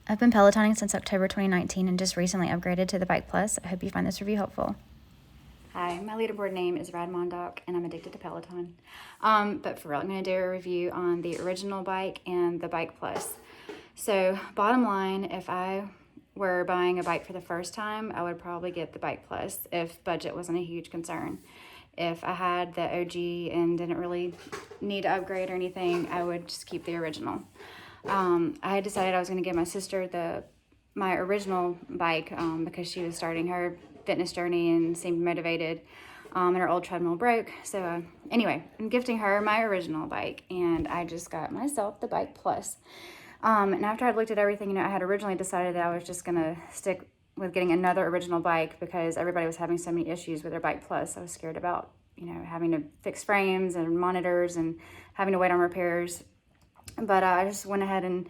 I've been Pelotoning since October 2019 and just recently upgraded to the Bike Plus. I hope you find this review helpful. Hi, my leaderboard name is Rad Mondoc and I'm addicted to Peloton. But for real, I'm going to do a review on the original bike and the Bike Plus. So bottom line, if I were buying a bike for the first time, I would probably get the Bike Plus if budget wasn't a huge concern. If I had the OG and didn't really need to upgrade or anything, I would just keep the original. I had decided I was going to give my sister my original bike because she was starting her fitness journey and seemed motivated, and her old treadmill broke. So anyway, I'm gifting her my original bike, and I just got myself the Bike Plus. And after I'd looked at everything, I had originally decided that I was just going to stick with getting another original bike because everybody was having so many issues with their Bike Plus. I was scared about, having to fix frames and monitors and having to wait on repairs. But I just went ahead and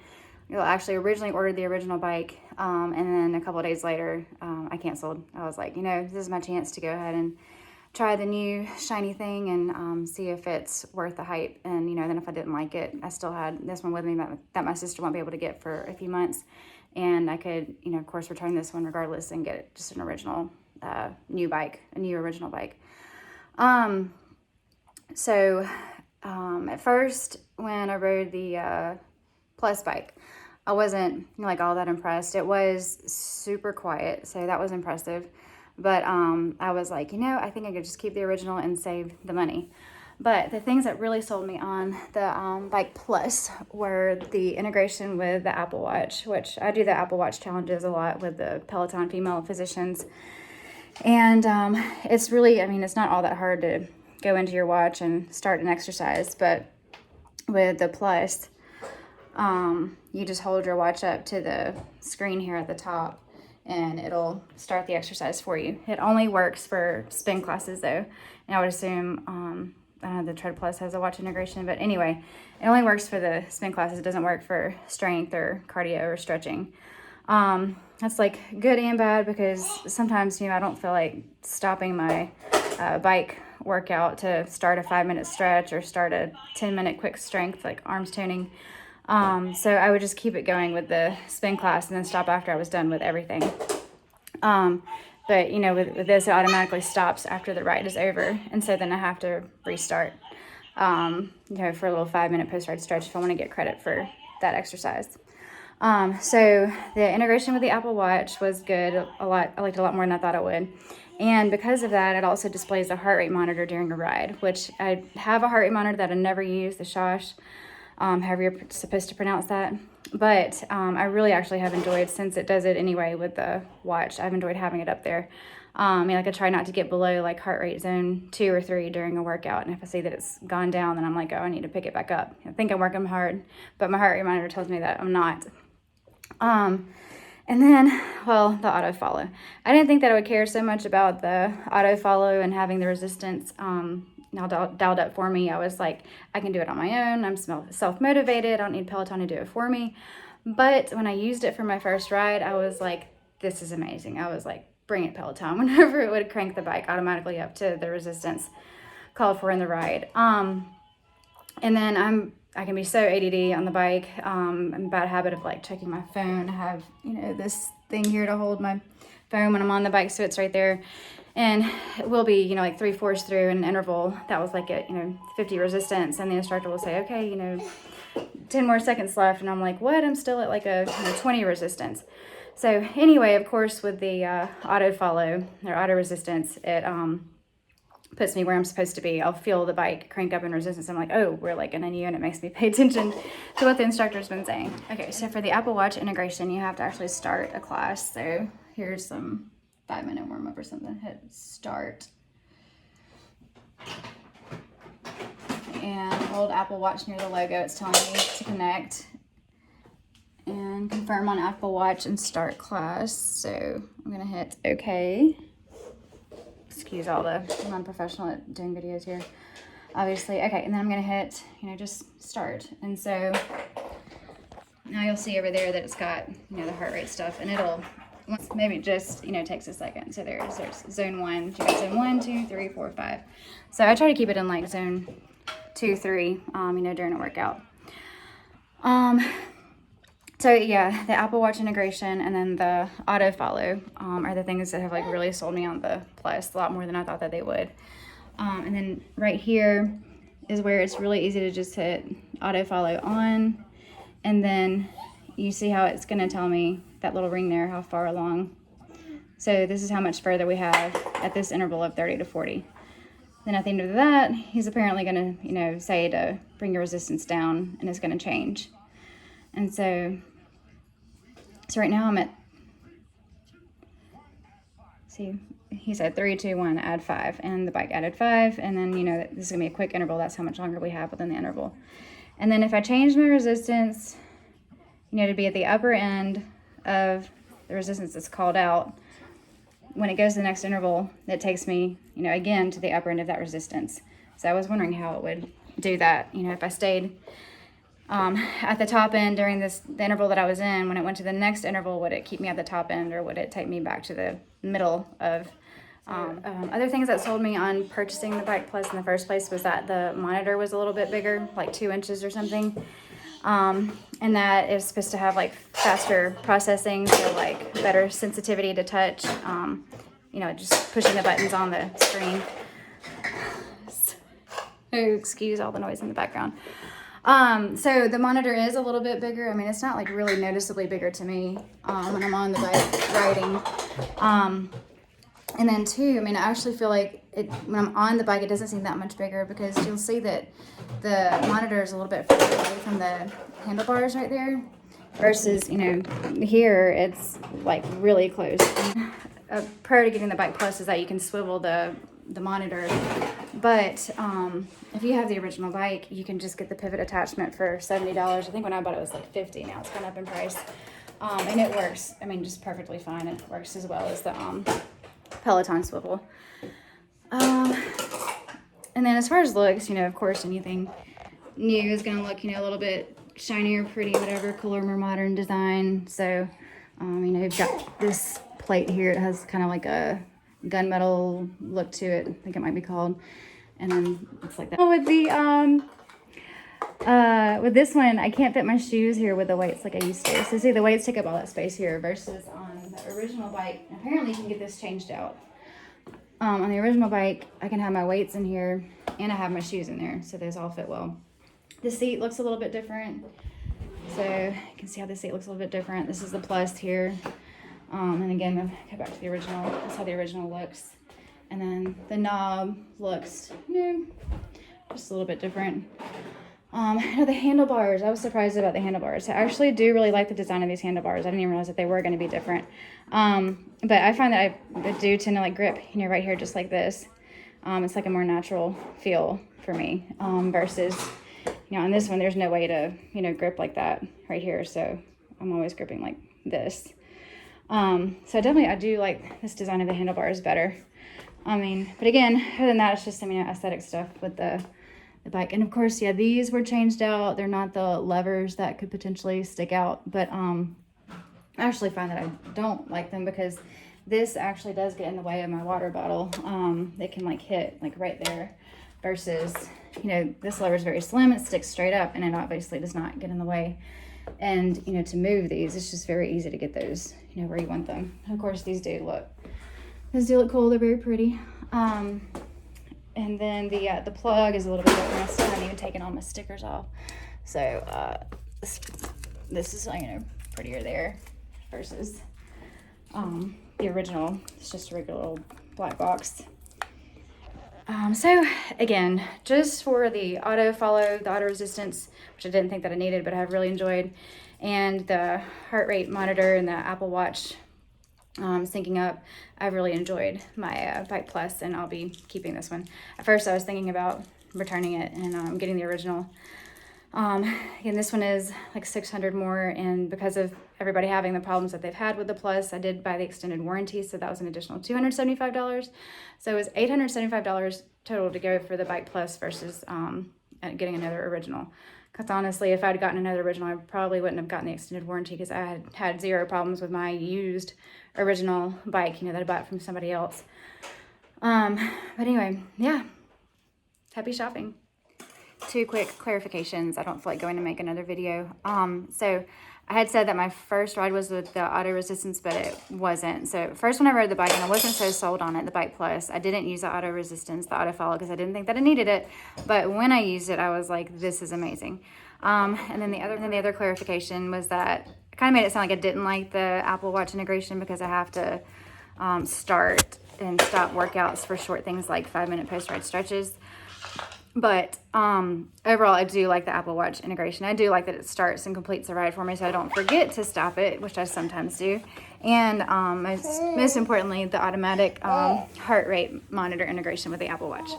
actually originally ordered the original bike, and then a couple of days later I canceled. I was like, this is my chance to go ahead and try the new shiny thing and see if it's worth the hype. And then if I didn't like it, I still had this one with me that my sister won't be able to get for a few months, and I could of course return this one regardless and get just an original new original bike. At first, when I rode the Plus bike, I wasn't all that impressed. It was super quiet, so that was impressive. But I was like, I think I could just keep the original and save the money. But the things that really sold me on the Bike Plus were the integration with the Apple Watch, which I do the Apple Watch challenges a lot with the Peloton female physicians. And it's really, it's not all that hard to go into your watch and start an exercise, but with the Plus, you just hold your watch up to the screen here at the top and it'll start the exercise for you. It only works for spin classes though, and I would assume I don't know, the Tread Plus has a watch integration, but anyway, it only works for the spin classes. It doesn't work for strength or cardio or stretching. That's good and bad because sometimes I don't feel like stopping my bike workout to start a 5-minute stretch or start a 10-minute quick strength like arms toning. So I would just keep it going with the spin class and then stop after I was done with everything. But with this, it automatically stops after the ride is over, and so then I have to restart for a little 5-minute post-ride stretch if I want to get credit for that exercise. So the integration with the Apple Watch was good. I liked it a lot more than I thought it would. And because of that, it also displays a heart rate monitor during a ride, which I have a heart rate monitor that I never use, the Shosh, however you're supposed to pronounce that. But I really actually have enjoyed, since it does it anyway with the watch, I've enjoyed having it up there. I try not to get below heart rate zone 2 or 3 during a workout. And if I see that it's gone down, then I'm like, oh, I need to pick it back up. I think I'm working hard, but my heart rate monitor tells me that I'm not. And then, the auto follow. I didn't think that I would care so much about the auto follow and having the resistance now dialed up for me. I was like, I can do it on my own. I'm self-motivated. I don't need Peloton to do it for me. But when I used it for my first ride, I was like, this is amazing. I was like, bring it, Peloton. Whenever it would crank the bike automatically up to the resistance called for in the ride. And then I can be so ADD on the bike. I'm a bad habit of checking my phone. I have, this thing here to hold my phone when I'm on the bike, so it's right there. And it will be, 3/4 through an interval that was at, 50 resistance. And the instructor will say, okay, 10 more seconds left. And I'm like, what? I'm still at a 20 resistance. So anyway, of course, with the auto follow or auto resistance, it puts me where I'm supposed to be. I'll feel the bike crank up in resistance. I'm like, oh, we're in a new, and it makes me pay attention to what the instructor's been saying. Okay, so for the Apple Watch integration, you have to actually start a class. So here's some 5-minute warm up or something. Hit start. And hold Apple Watch near the logo. It's telling me to connect. And confirm on Apple Watch and start class. So I'm gonna hit OK. Excuse all the non-professional at doing videos here, obviously. Okay, and then I'm gonna hit, just start. And so now you'll see over there that it's got, the heart rate stuff, and it'll, maybe just, takes a second. So there's zone 1, you got zone 1, 2, 3, 4, 5. So I try to keep it in zone 2, 3, during a workout. So yeah, the Apple Watch integration and then the auto follow are the things that have like really sold me on the Plus a lot more than I thought that they would. And then right here is where it's really easy to just hit auto follow on, and then you see how it's going to tell me that little ring there how far along. So this is how much further we have at this interval of 30 to 40. Then at the end of that, he's apparently going to, you know, say to bring your resistance down, and it's going to change. And so right now I'm at, see, he said 3, 2, 1, add 5, and the bike added 5, and then, you know, this is going to be a quick interval. That's how much longer we have within the interval. And then if I change my resistance, you know, to be at the upper end of the resistance that's called out, when it goes to the next interval, that takes me, you know, again to the upper end of that resistance. So I was wondering how it would do that. You know, if I stayed at the top end during the interval that I was in, when it went to the next interval, would it keep me at the top end, or would it take me back to the middle of other things that sold me on purchasing the Bike Plus in the first place was that the monitor was a little bit bigger, like 2 inches or something. And that it's supposed to have like faster processing, so like better sensitivity to touch, you know, just pushing the buttons on the screen. So, excuse all the noise in the background. So the monitor is a little bit bigger. I mean, it's not like really noticeably bigger to me when I'm on the bike riding. And then too, I mean, I actually feel like when I'm on the bike, it doesn't seem that much bigger, because you'll see that the monitor is a little bit further away from the handlebars right there, versus, you know, here it's like really close. Prior to getting the Bike Plus is that you can swivel the monitor, but if you have the original bike, you can just get the pivot attachment for $70. I think when I bought it was like $50. Now it's gone up in price, and it works. I mean, just perfectly fine. It works as well as the Peloton swivel. And then as far as looks, you know, of course, anything new is going to look, you know, a little bit shinier, pretty, whatever, cooler, more modern design. So, you know, you've got this plate here. It has kind of like a gunmetal look to it, I think it might be called. And then it's like that. With the with this one, I can't fit my shoes here with the weights like I used to. So see, the weights take up all that space here, versus on the original bike. Apparently you can get this changed out. On the original bike, I can have my weights in here, and I have my shoes in there, so those all fit well. The seat looks a little bit different. So you can see how the seat looks a little bit different. This is the Plus here. And again, I'll go back to the original. That's how the original looks. And then the knob looks new, just a little bit different. The handlebars, I was surprised about the handlebars. I actually do really like the design of these handlebars. I didn't even realize that they were going to be different. But I find that I do tend to like grip, you know, right here just like this. It's like a more natural feel for me, versus, you know, on this one, there's no way to, you know, grip like that right here. So I'm always gripping like this. So definitely I do like this design of the handlebars better. I mean, but again, other than that, it's just, I mean, aesthetic stuff with the bike. And of course, yeah, these were changed out. They're not the levers that could potentially stick out, but I actually find that I don't like them, because this actually does get in the way of my water bottle. It can like hit like right there, versus, you know, this lever is very slim. It sticks straight up, and it obviously does not get in the way. And, you know, to move these, it's just very easy to get those, you know, where you want them. Of course, these do look cool. They're very pretty. And then the plug is a little bit different. I still haven't even taken all my stickers off. So this is, you know, prettier there, versus the original. It's just a regular old black box. So again, just for the auto follow, the auto resistance, which I didn't think that I needed, but I've really enjoyed, and the heart rate monitor and the Apple Watch syncing up, I've really enjoyed my Bike Plus, and I'll be keeping this one. At first I was thinking about returning it and getting the original. Again, this one is like $600 more, and because of everybody having the problems that they've had with the Plus, I did buy the extended warranty, so that was an additional $275. So it was $875 total to go for the Bike Plus, versus getting another original. Because honestly, if I'd gotten another original, I probably wouldn't have gotten the extended warranty, because I had zero problems with my used original bike, you know, that I bought from somebody else. But anyway, yeah, happy shopping. 2 quick clarifications. I don't feel like going to make another video. So I had said that my first ride was with the auto resistance, but it wasn't. So first when I rode the bike, and I wasn't so sold on it, the Bike Plus, I didn't use the auto resistance, the auto follow, because I didn't think that I needed it. But when I used it, I was like, this is amazing. And then the other clarification was that it kind of made it sound like I didn't like the Apple Watch integration because I have to start and stop workouts for short things like 5-minute post-ride stretches. But overall, I do like the Apple Watch integration. I do like that it starts and completes the ride for me so I don't forget to stop it, which I sometimes do. And most importantly, the automatic heart rate monitor integration with the Apple Watch.